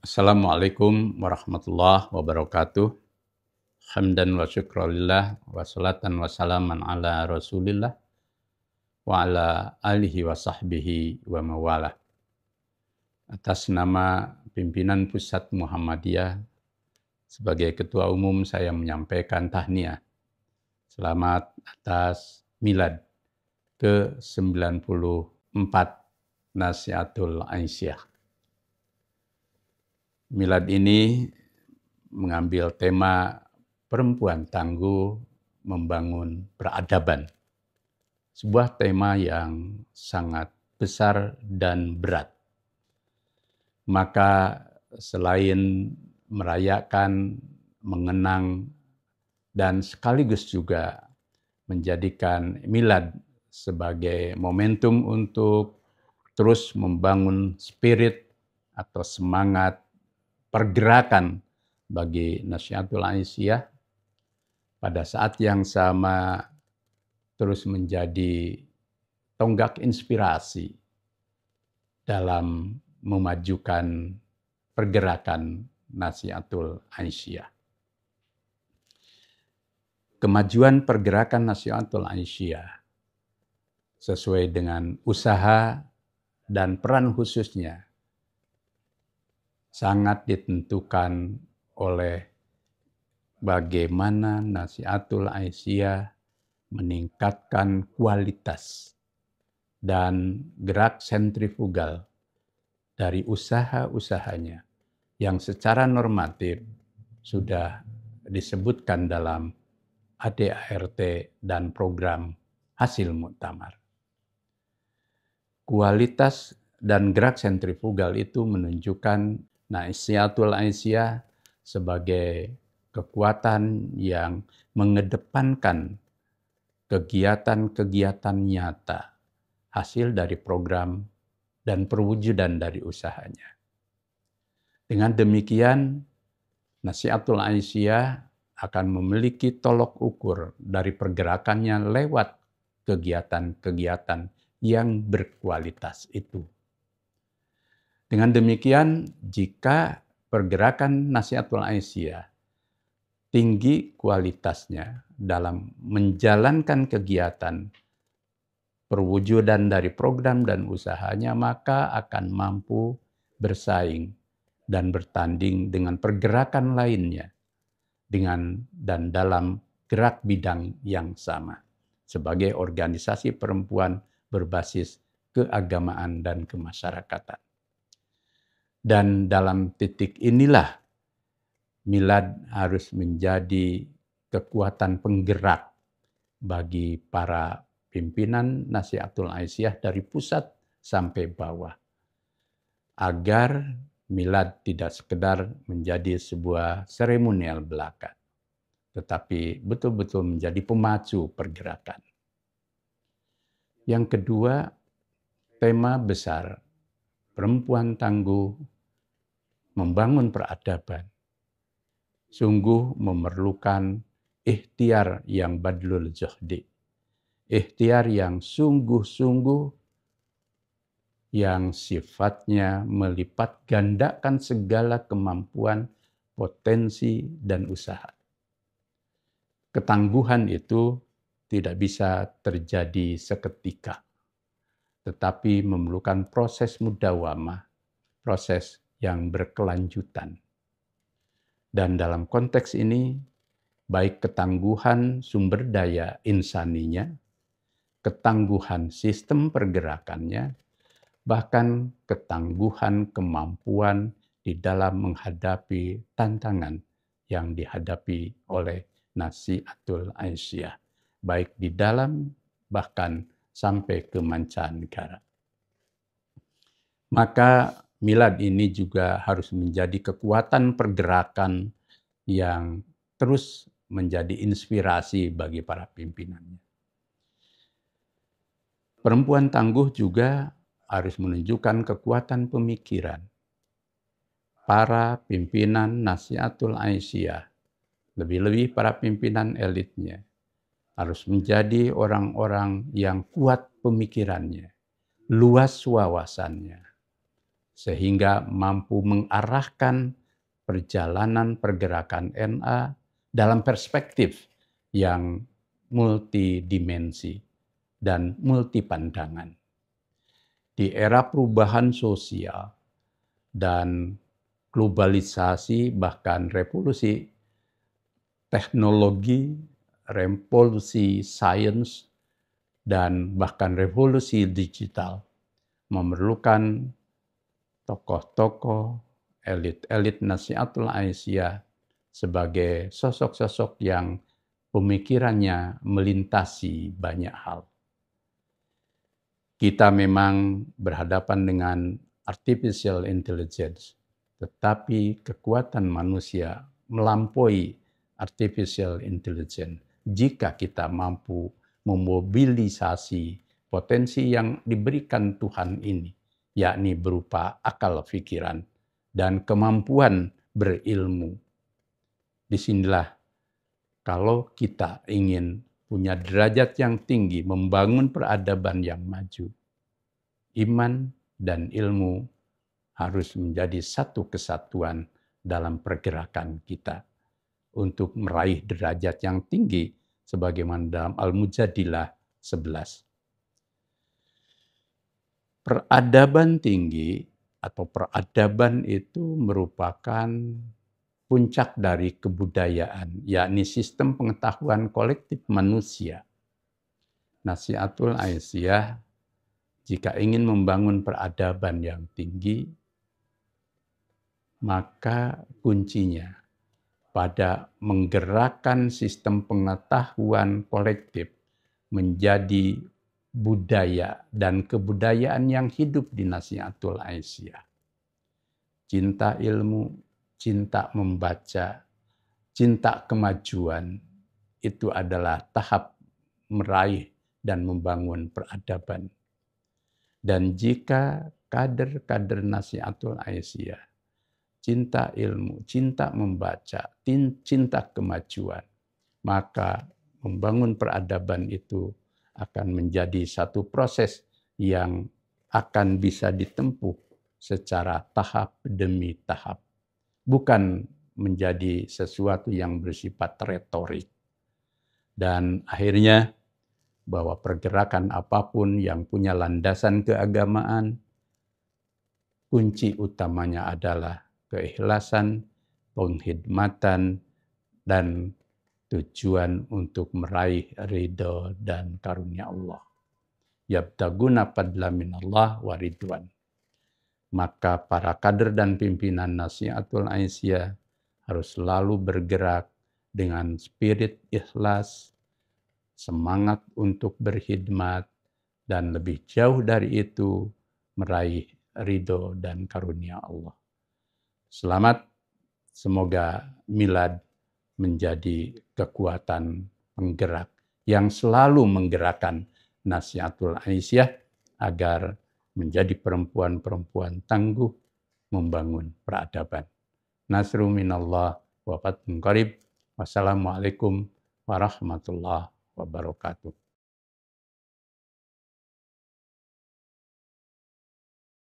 Assalamualaikum warahmatullahi wabarakatuh. Hamdan wa syukralillah wa salatan wa salaman ala rasulillah wa ala alihi wa sahbihi wa mawalah. Atas nama pimpinan Pusat Muhammadiyah, sebagai Ketua Umum saya menyampaikan tahniah. Selamat atas milad ke-94 Nasihatul Aisyah. Milad ini mengambil tema perempuan tangguh membangun peradaban. Sebuah tema yang sangat besar dan berat. Maka selain merayakan, mengenang, dan sekaligus juga menjadikan milad sebagai momentum untuk terus membangun spirit atau semangat pergerakan bagi Nasihatul Aisyah, pada saat yang sama terus menjadi tonggak inspirasi dalam memajukan pergerakan Nasihatul Aisyah. Kemajuan pergerakan Nasihatul Aisyah sesuai dengan usaha dan peran khususnya sangat ditentukan oleh bagaimana Nasihatul Aisyah meningkatkan kualitas dan gerak sentrifugal dari usaha-usahanya yang secara normatif sudah disebutkan dalam ADART dan program hasil muktamar. Kualitas dan gerak sentrifugal itu menunjukkan Nasihatul Aisyah sebagai kekuatan yang mengedepankan kegiatan-kegiatan nyata hasil dari program dan perwujudan dari usahanya. Dengan demikian, Nasihatul Aisyah akan memiliki tolok ukur dari pergerakannya lewat kegiatan-kegiatan yang berkualitas itu. Dengan demikian, jika pergerakan Nasihatul Aisyah tinggi kualitasnya dalam menjalankan kegiatan perwujudan dari program dan usahanya, maka akan mampu bersaing dan bertanding dengan pergerakan lainnya dan dalam gerak bidang yang sama sebagai organisasi perempuan berbasis keagamaan dan kemasyarakatan. Dan dalam titik inilah milad harus menjadi kekuatan penggerak bagi para pimpinan Nasihatul Aisyah dari pusat sampai bawah, agar milad tidak sekedar menjadi sebuah seremonial belaka, tetapi betul-betul menjadi pemacu pergerakan. Yang kedua, tema besar perempuan tangguh membangun peradaban sungguh memerlukan ikhtiar yang badlul juhdi, ikhtiar yang sungguh-sungguh, yang sifatnya melipat gandakan segala kemampuan, potensi, dan usaha. Ketangguhan itu tidak bisa terjadi seketika, tetapi memerlukan proses mudawamah, proses yang berkelanjutan. Dan dalam konteks ini, baik ketangguhan sumber daya insaninya, ketangguhan sistem pergerakannya, bahkan ketangguhan kemampuan di dalam menghadapi tantangan yang dihadapi oleh Nasihatul Aisyah, baik di dalam bahkan sampai ke mancanegara. Maka milad ini juga harus menjadi kekuatan pergerakan yang terus menjadi inspirasi bagi para pimpinannya. Perempuan tangguh juga harus menunjukkan kekuatan pemikiran. Para pimpinan Nasihatul Aisyah, lebih-lebih para pimpinan elitnya, harus menjadi orang-orang yang kuat pemikirannya, luas wawasannya, sehingga mampu mengarahkan perjalanan pergerakan NA dalam perspektif yang multidimensi dan multipandangan. Di era perubahan sosial dan globalisasi, bahkan revolusi teknologi, revolusi sains, dan bahkan revolusi digital, memerlukan tokoh-tokoh, elit-elit Nasihatul Aisyah sebagai sosok-sosok yang pemikirannya melintasi banyak hal. Kita memang berhadapan dengan artificial intelligence, tetapi kekuatan manusia melampaui artificial intelligence jika kita mampu memobilisasi potensi yang diberikan Tuhan ini, yakni berupa akal pikiran dan kemampuan berilmu. Disinilah kalau kita ingin punya derajat yang tinggi, membangun peradaban yang maju, iman dan ilmu harus menjadi satu kesatuan dalam pergerakan kita untuk meraih derajat yang tinggi sebagaimana dalam Al-Mujadilah 11. Peradaban tinggi atau peradaban itu merupakan puncak dari kebudayaan, yakni sistem pengetahuan kolektif manusia. Nasihatul Aisyah, jika ingin membangun peradaban yang tinggi, maka kuncinya pada menggerakkan sistem pengetahuan kolektif menjadi budaya dan kebudayaan yang hidup di Nasihatul Aisyah. Cinta ilmu, cinta membaca, cinta kemajuan, itu adalah tahap meraih dan membangun peradaban. Dan jika kader-kader Nasihatul Aisyah, cinta ilmu, cinta membaca, cinta kemajuan, maka membangun peradaban itu akan menjadi satu proses yang akan bisa ditempuh secara tahap demi tahap. Bukan menjadi sesuatu yang bersifat retorik. Dan akhirnya bahwa pergerakan apapun yang punya landasan keagamaan, kunci utamanya adalah keikhlasan, penghidmatan, dan tujuan untuk meraih ridho dan karunia Allah. Yabtaguna fadla minallah wa ridwan. Maka para kader dan pimpinan Nasihatul Aisyah harus selalu bergerak dengan spirit ikhlas, semangat untuk berkhidmat, dan lebih jauh dari itu meraih ridho dan karunia Allah. Selamat, semoga milad menjadi kekuatan penggerak yang selalu menggerakkan Nasihatul Aisyah agar menjadi perempuan-perempuan tangguh membangun peradaban. Nasru minallah wa fathun qarib. Wassalamualaikum warahmatullahi wabarakatuh.